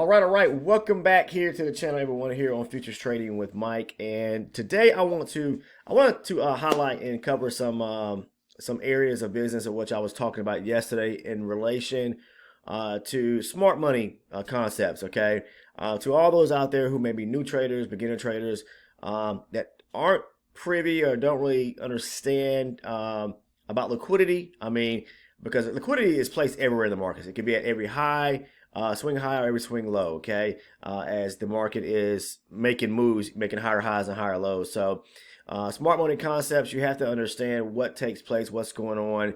All right. Welcome back here to the channel, everyone. Here on Futures Trading with Mike, and today I want to highlight and cover some areas of business of which I was talking about yesterday in relation to smart money concepts. Okay, to all those out there who may be new traders, beginner traders that aren't privy or don't really understand about liquidity. I mean, because liquidity is placed everywhere in the markets. It can be at every high, swing high, or every swing low, okay, as the market is making moves, making higher highs and higher lows. So smart money concepts, you have to understand what takes place, what's going on.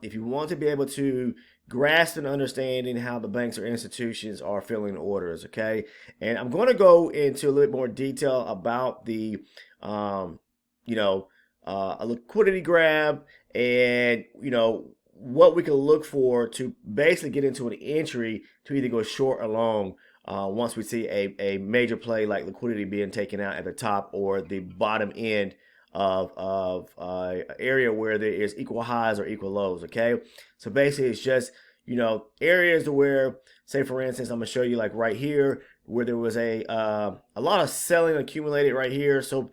If you want to be able to grasp and understanding how the banks or institutions are filling orders, okay? And I'm going to go into a little bit more detail about the, a liquidity grab and, what we can look for to basically get into an entry to either go short or long once we see a major play like liquidity being taken out at the top or the bottom end of an area where there is equal highs or equal lows. Okay, so basically it's just areas where, say for instance, I'm gonna show you like right here where there was a lot of selling accumulated right here. So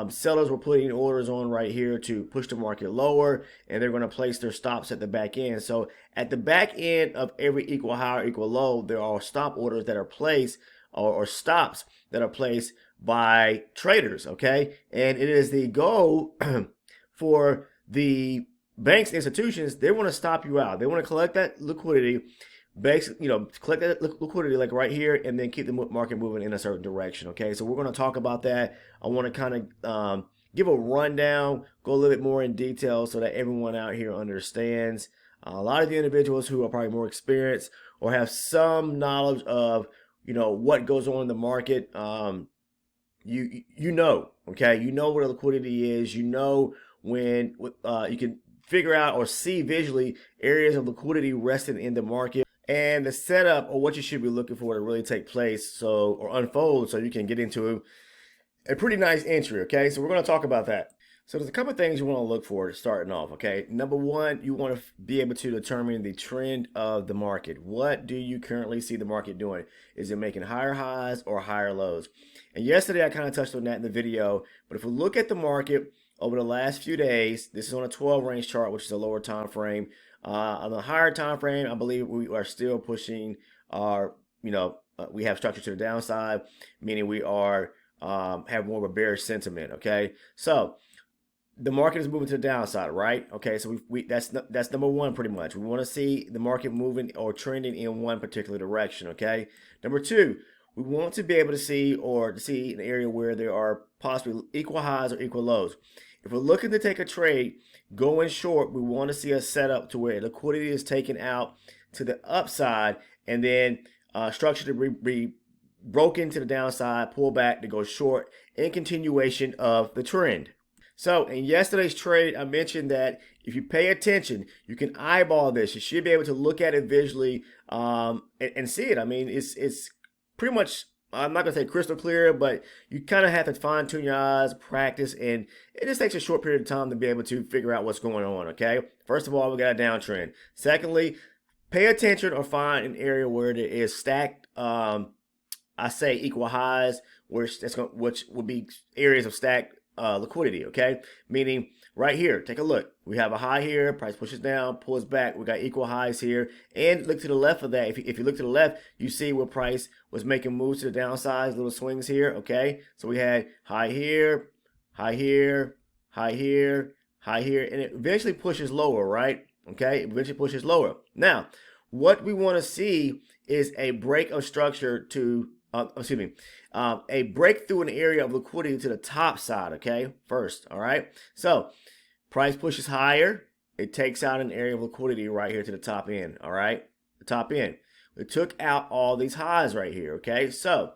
sellers were putting orders on right here to push the market lower, and they're going to place their stops at the back end. So at the back end of every equal high or equal low, there are stop orders that are placed or stops that are placed by traders. Okay, and it is the goal for the banks, institutions. They want to stop you out. They want to collect that liquidity, basically, collect that liquidity like right here, and then keep the market moving in a certain direction. Okay, so we're going to talk about that. I want to kind of give a rundown, go a little bit more in detail so that everyone out here understands. A lot of the individuals who are probably more experienced or have some knowledge of what goes on in the market, okay, you know what a liquidity is. When you can figure out or see visually areas of liquidity resting in the market, and the setup or what you should be looking for to really take place or unfold so you can get into a pretty nice entry. Okay, so we're going to talk about that. So there's a couple of things you want to look for starting off. Okay, number one, you want to be able to determine the trend of the market. What do you currently see the market doing? Is it making higher highs or higher lows? And yesterday I kind of touched on that in the video, but if we look at the market over the last few days, this is on a 12 range chart, which is a lower time frame. On the higher time frame, I believe we are still pushing our, we have structure to the downside, meaning we are have more of a bearish sentiment. Okay, so the market is moving to the downside, right? Okay, so that's number one pretty much. We want to see the market moving or trending in one particular direction. Okay, number two, we want to be able to see an area where there are possibly equal highs or equal lows. If we're looking to take a trade going short, we want to see a setup to where liquidity is taken out to the upside and then structure to be broken to the downside, pull back to go short in continuation of the trend. So in yesterday's trade, I mentioned that if you pay attention, you can eyeball this. You should be able to look at it visually and see it. I mean, it's pretty much, I'm not going to say crystal clear, but you kind of have to fine tune your eyes, practice, and it just takes a short period of time to be able to figure out what's going on, okay? First of all, we got a downtrend. Secondly, pay attention or find an area where there is stacked, I say equal highs, which would be areas of stacked liquidity, okay? Meaning right here, take a look. We have a high here, price pushes down, pulls back. We got equal highs here. And look to the left of that. If you look to the left, you see where price was making moves to the downside, little swings here, okay? So we had high here, high here, high here, high here, and it eventually pushes lower, right? Okay, it eventually pushes lower. Now, what we want to see is a break of structure to a breakthrough in the area of liquidity to the top side, okay, first, all right? So price pushes higher. It takes out an area of liquidity right here to the top end, all right? The top end. It took out all these highs right here, okay? So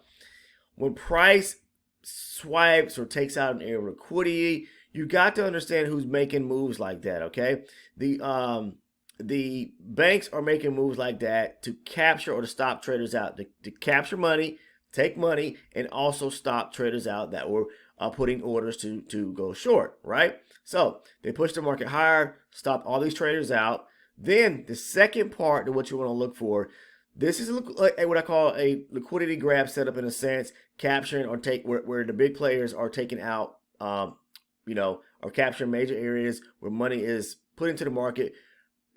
when price swipes or takes out an area of liquidity, you got to understand who's making moves like that, okay? The banks are making moves like that to capture or to stop traders out, to capture money, take money, and also stop traders out that were putting orders to go short, right? So they push the market higher, stop all these traders out. Then the second part of what you want to look for, This is what I call a liquidity grab setup in a sense, capturing or take where the big players are taking out, or capturing major areas where money is put into the market,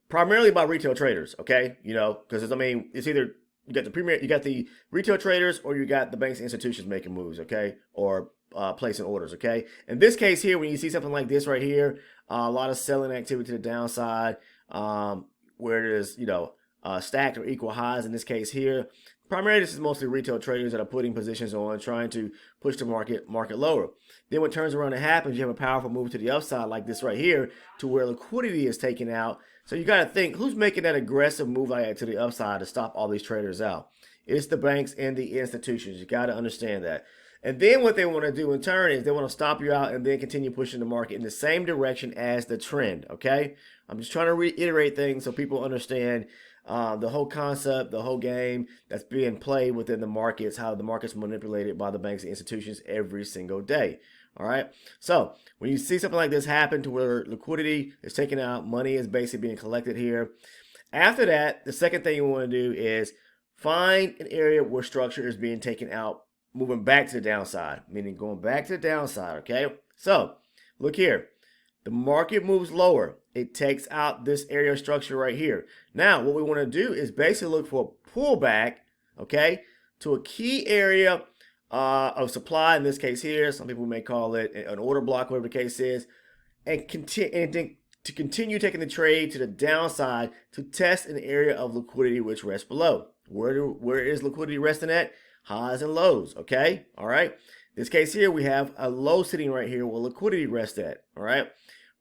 primarily by retail traders. Okay, because I mean, it's either you got the retail traders, or you got the banks and institutions making moves. Okay, or placing orders. Okay, in this case here, when you see something like this right here, a lot of selling activity to the downside, where it is stacked or equal highs in this case here. Primarily, this is mostly retail traders that are putting positions on, trying to push the market lower. Then what turns around and happens, you have a powerful move to the upside like this right here, to where liquidity is taken out. So you got to think, who's making that aggressive move like that to the upside to stop all these traders out? It's the banks and the institutions. You got to understand that. And then what they want to do in turn is they want to stop you out and then continue pushing the market in the same direction as the trend. Okay, I'm just trying to reiterate things so people understand the whole concept, the whole game that's being played within the markets, how the market's manipulated by the banks and institutions every single day. All right. So when you see something like this happen to where liquidity is taken out, money is basically being collected here. After that, the second thing you want to do is find an area where structure is being taken out, moving back to the downside, meaning going back to the downside. Okay. So look here. The market moves lower. It takes out this area of structure right here. Now, what we want to do is basically look for a pullback, okay, to a key area of supply. In this case here, some people may call it an order block, whatever the case is, and to continue taking the trade to the downside to test an area of liquidity which rests below. Where is liquidity resting at? Highs and lows, okay? All right. In this case here, we have a low sitting right here where liquidity rests at, all right?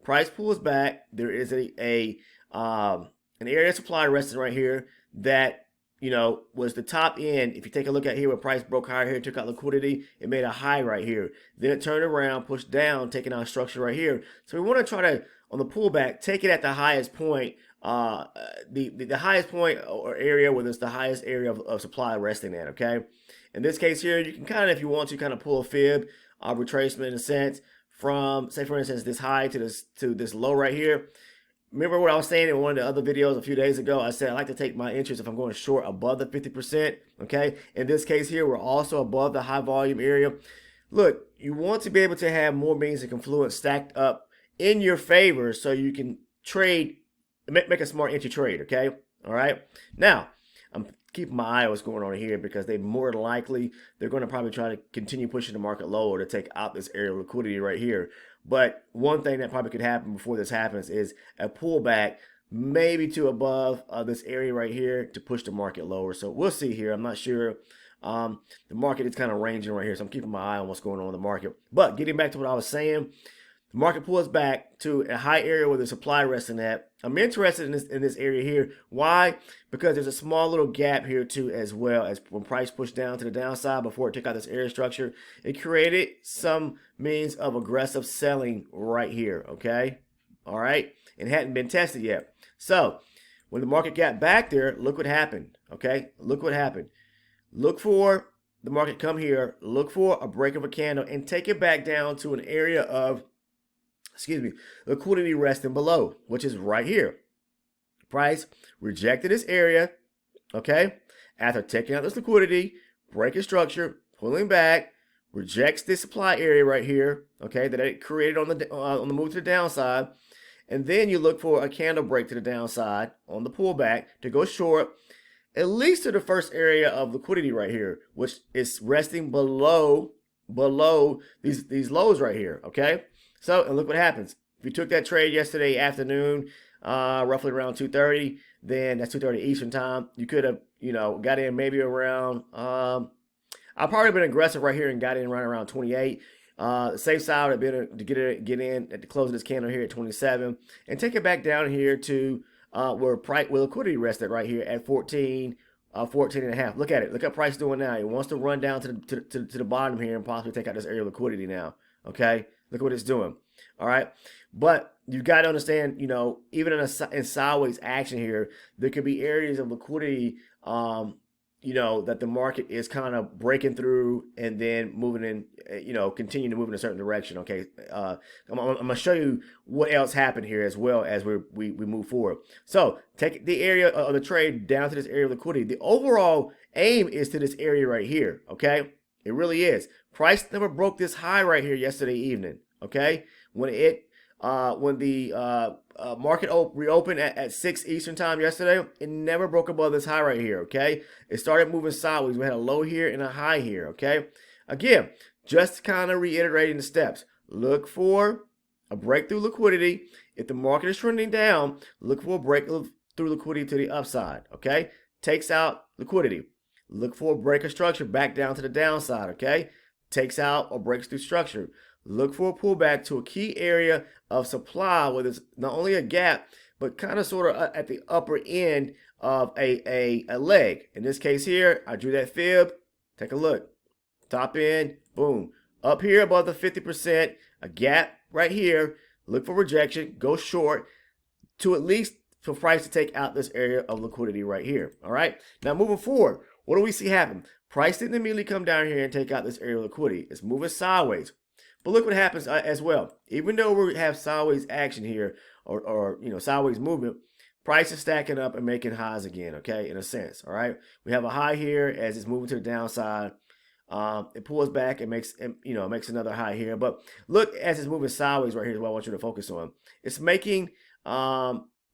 Price pulls back. There is an area of supply resting right here that was the top end. If you take a look at here where price broke higher here, took out liquidity, it made a high right here. Then it turned around, pushed down, taking out structure right here. So we want to try to, on the pullback, take it at the highest point, the highest point or area where there's the highest area of supply resting at. Okay. In this case here, you can kind of, if you want to, kind of pull a fib, retracement in a sense, from, say for instance, this high to this low right here. Remember what I was saying in one of the other videos a few days ago? I said I like to take my interest if I'm going short above the 50%. Okay. In this case here, we're also above the high volume area. Look, you want to be able to have more means of confluence stacked up in your favor so you can trade, make a smart entry trade. Okay. All right. Now, I'm keeping my eye on what's going on here because they're going to probably try to continue pushing the market lower to take out this area of liquidity right here. But one thing that probably could happen before this happens is a pullback, maybe to above this area right here to push the market lower. So we'll see here. I'm not sure. The market is kind of ranging right here, so I'm keeping my eye on what's going on in the market. But getting back to what I was saying, the market pulls back to a high area where the supply resting at. I'm interested in this area here. Why? Because there's a small little gap here too, as well, as when price pushed down to the downside before it took out this area structure. It created some means of aggressive selling right here. Okay. All right. It hadn't been tested yet. So when the market got back there, look what happened. Okay. Look what happened. Look for the market come here. Look for a break of a candle and take it back down to an area of, liquidity resting below, which is right here. Price rejected this area, okay? After taking out this liquidity, breaking structure, pulling back, rejects this supply area right here, okay, that it created on the move to the downside. And then you look for a candle break to the downside on the pullback to go short, at least to the first area of liquidity right here, which is resting below these lows right here, okay? So, and look what happens. If you took that trade yesterday afternoon, roughly around 2:30, then that's 2:30 Eastern time, you could have, got in maybe around, I've probably been aggressive right here and got in right around 28. The safe side would have been to get in at the close of this candle here at 27 and take it back down here to where liquidity rested right here at 14 and a half. Look at it. Look at price doing now. It wants to run down to the bottom here and possibly take out this area of liquidity now. Okay. Look what it's doing. All right. But you got to understand, even in sideways action here, there could be areas of liquidity that the market is kind of breaking through and then moving in, continuing to move in a certain direction. Okay, I'm gonna show you what else happened here as well as we move forward. So take the area of the trade down to this area of liquidity. The overall aim is to this area right here. Okay, it really is. Price never broke this high right here yesterday evening. Okay, when the market reopened at 6 Eastern time yesterday, it never broke above this high right here, okay? It started moving sideways. We had a low here and a high here, okay? Again, just kind of reiterating the steps. Look for a breakthrough liquidity. If the market is trending down, look for a breakthrough liquidity to the upside, okay? Takes out liquidity. Look for a break of structure back down to the downside, okay? Takes out or breaks through structure. Look for a pullback to a key area of supply where there's not only a gap, but kind of sort of at the upper end of a leg. In this case here, I drew that fib. Take a look. Top end, boom. Up here above the 50%, a gap right here. Look for rejection. Go short to at least for price to take out this area of liquidity right here. All right. Now moving forward, what do we see happen? Price didn't immediately come down here and take out this area of liquidity. It's moving sideways. But look what happens as well. Even though we have sideways action here or sideways movement, price is stacking up and making highs again, okay, in a sense, all right? We have a high here as it's moving to the downside. It pulls back and makes another high here. But look, as it's moving sideways right here is what I want you to focus on. It's making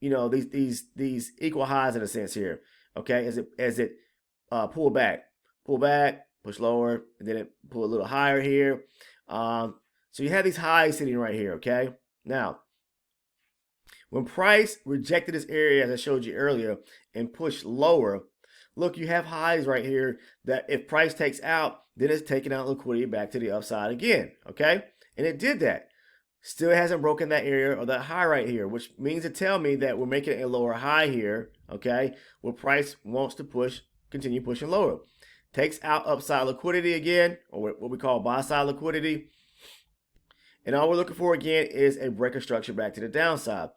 these equal highs in a sense here, okay, as it pull back, push lower, and then it pull a little higher here. So you have these highs sitting right here, okay? Now, when price rejected this area, as I showed you earlier, and pushed lower, look, you have highs right here that if price takes out, then it's taking out liquidity back to the upside again, okay? And it did that. Still hasn't broken that area or that high right here, which means to tell me that we're making a lower high here, okay? Where price wants to continue pushing lower. Takes out upside liquidity again, or what we call buy side liquidity. And all we're looking for again is a breaker structure back to the downside.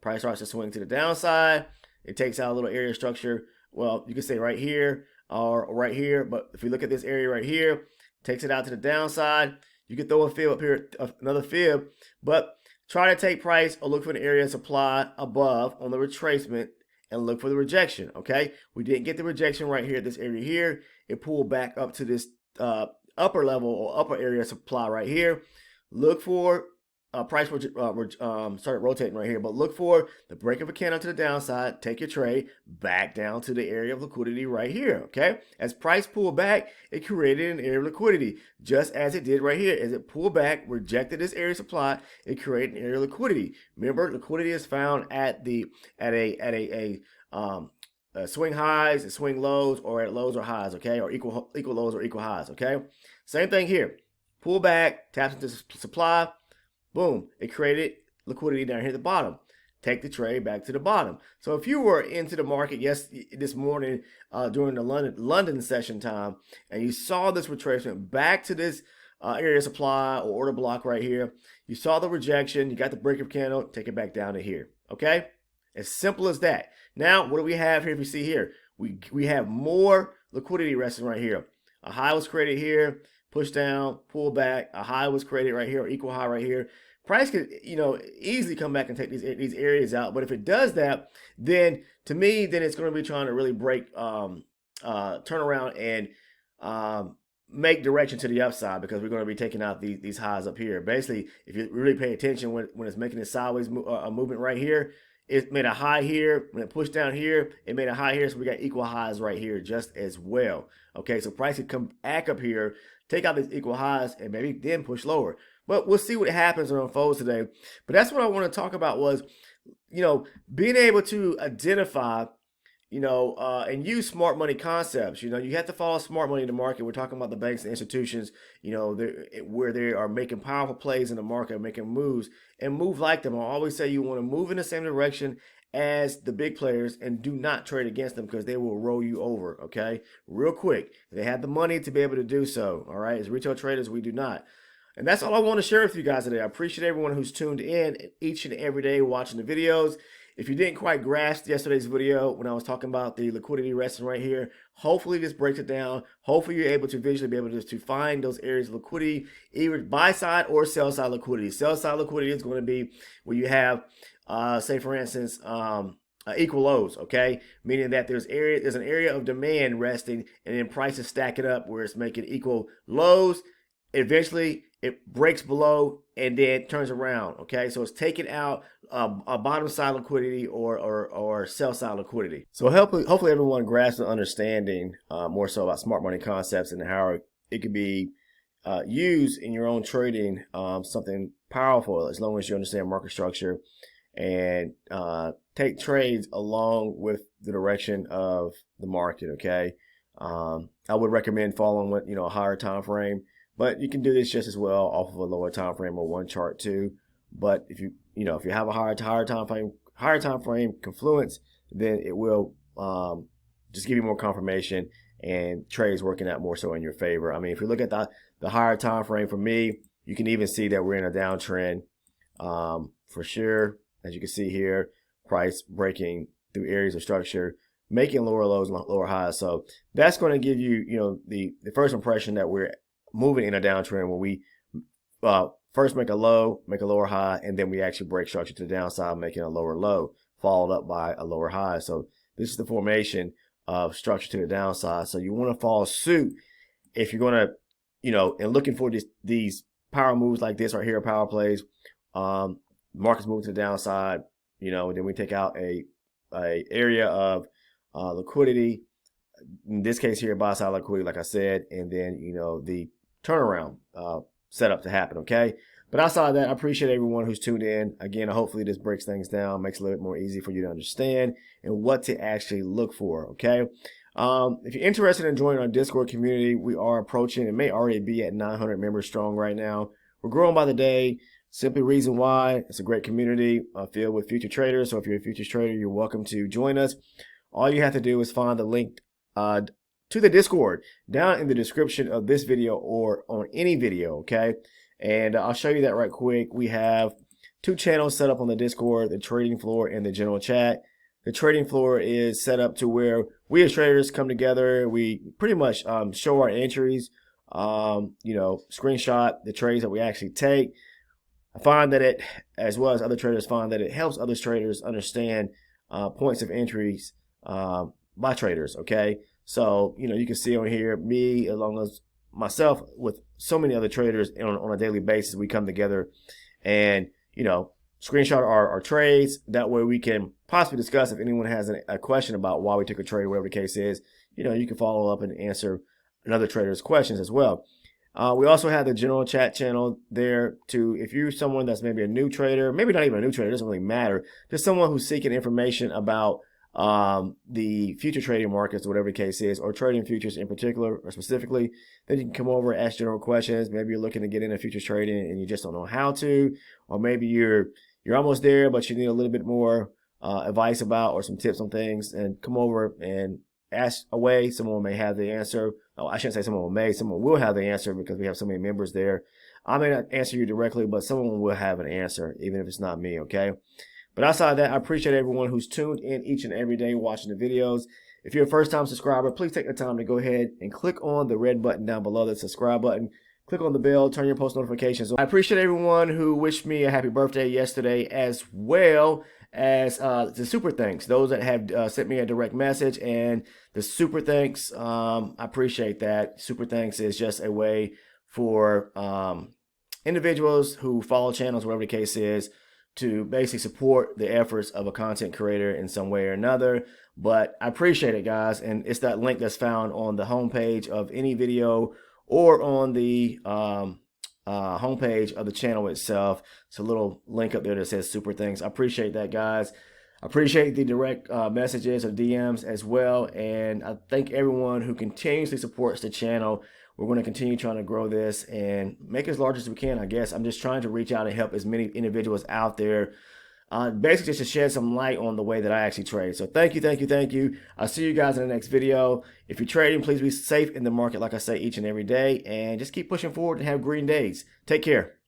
Price starts to swing to the downside. It takes out a little area structure. Well, you can say right here or right here. But if you look at this area right here, takes it out to the downside. You can throw a fib up here, another fib. But try to take price or look for an area of supply above on the retracement and look for the rejection, okay? We didn't get the rejection right here at this area here. It pulled back up to this upper level or upper area of supply right here. Look for price started rotating right here, but look for the break of a candle to the downside. Take your trade back down to the area of liquidity right here, okay? As price pulled back, it created an area of liquidity, just as it did right here. As it pulled back, rejected this area of supply, it created an area of liquidity. Remember, liquidity is found at swing highs and swing lows, or at lows or highs, okay? Or equal lows or equal highs, okay? Same thing here. Pull back, taps into supply, boom, it created liquidity down here at the bottom. Take the trade back to the bottom. So if you were into the market this morning during the London session time, and you saw this retracement back to this area of supply or order block right here, you saw the rejection, you got the breaker candle, take it back down to here, okay? As simple as that. Now, what do we have here? If you see here, we have more liquidity resting right here. A high was created here, push down, pull back, a high was created right here, or equal high right here. Price could, easily come back and take these areas out. But if it does that, then to me, then it's going to be trying to really break, turn around and make direction to the upside, because we're going to be taking out these highs up here. Basically, if you really pay attention when it's making this sideways movement right here, it made a high here. When it pushed down here, it made a high here. So we got equal highs right here just as well. Okay, so price could come back up here, take out these equal highs, and maybe then push lower. But we'll see what happens or unfolds today. But that's what I want to talk about was, being able to identify, and use smart money concepts. You have to follow smart money in the market. We're talking about the banks and institutions, where they are making powerful plays in the market, making moves, and move like them. I always say you want to move in the same direction as the big players and do not trade against them, because they will roll you over, okay? Real quick. They have the money to be able to do so, all right? As retail traders, we do not. And that's all I want to share with you guys today. I appreciate everyone who's tuned in each and every day watching the videos. if you didn't quite grasp yesterday's video when I was talking about the liquidity resting right here, hopefully this breaks it down. Hopefully you're able to visually be able to find those areas of liquidity, either buy side or sell side liquidity. Sell side liquidity is going to be where you have, say for instance, equal lows, okay? Meaning that there's an area of demand resting and then prices stacking up where it's making equal lows. Eventually it breaks below and then turns around, okay? So it's taking out a bottom side liquidity or sell side liquidity. So hopefully everyone grasps an understanding more so about smart money concepts and how it could be used in your own trading, something powerful as long as you understand market structure and take trades along with the direction of the market, okay? I would recommend following with, a higher time frame, but you can do this just as well off of a lower time frame or one chart too. But if you have a higher time frame confluence, then it will just give you more confirmation and trades working out more so in your favor. I mean, if you look at the higher time frame for me, you can even see that we're in a downtrend for sure. As you can see here, price breaking through areas of structure, making lower lows and lower highs. So that's going to give you, the first impression that we're moving in a downtrend where we first make a low, make a lower high, and then we actually break structure to the downside, making a lower low, followed up by a lower high. So this is the formation of structure to the downside. So you want to follow suit if you're going to, and looking for these power moves like this right here, power plays. Markets move to the downside, and then we take out a area of liquidity. In this case here, buy side liquidity, like I said, and then the turnaround setup to happen. Okay, but outside of that, I appreciate everyone who's tuned in. Again, hopefully this breaks things down, makes it a little bit more easy for you to understand and what to actually look for. Okay. If you're interested in joining our Discord community, we are approaching, it may already be at 900 members strong right now. We're growing by the day. Simply reason why, it's a great community filled with future traders. So if you're a futures trader, you're welcome to join us. All you have to do is find the link to the Discord down in the description of this video or on any video, okay? And I'll show you that right quick. We have two channels set up on the Discord, the trading floor and the general chat. The trading floor is set up to where we as traders come together. We pretty much show our entries, screenshot the trades that we actually take. I find that it, as well as other traders find that it helps other traders understand points of entries by traders, okay? So, you can see on here, me along as myself with so many other traders on a daily basis, we come together and, screenshot our trades. That way we can possibly discuss if anyone has a question about why we took a trade, whatever the case is, you can follow up and answer another trader's questions as well. We also have the general chat channel there to, if you're someone that's maybe a new trader, maybe not even a new trader, it doesn't really matter, just someone who's seeking information about the future trading markets, whatever the case is, or trading futures in particular or specifically, then you can come over and ask general questions. Maybe you're looking to get into futures trading and you just don't know how to, or maybe you're almost there, but you need a little bit more advice about or some tips on things, and come over and ask away. Someone may have the answer. Oh, I shouldn't say someone will have the answer because we have so many members there. I may not answer you directly, but someone will have an answer, even if it's not me, okay? But outside of that, I appreciate everyone who's tuned in each and every day watching the videos. If you're a first-time subscriber, please take the time to go ahead and click on the red button down below, the subscribe button. Click on the bell, turn your post notifications. I appreciate everyone who wished me a happy birthday yesterday, as well as the super thanks, those that have sent me a direct message, and the super thanks, I appreciate that. Super thanks is just a way for individuals who follow channels, whatever the case is, to basically support the efforts of a content creator in some way or another. But I appreciate it, guys, and it's that link that's found on the homepage of any video or on the homepage of the channel itself. It's a little link up there that says super thanks. I appreciate that, guys. I appreciate the direct messages or DMs as well, and I thank everyone who continuously supports the channel. We're going to continue trying to grow this and make it as large as we can, I guess. I'm just trying to reach out and help as many individuals out there, basically just to shed some light on the way that I actually trade. So thank you, thank you, thank you. I'll see you guys in the next video. If you're trading, please be safe in the market, like I say, each and every day, and just keep pushing forward and have green days. Take care.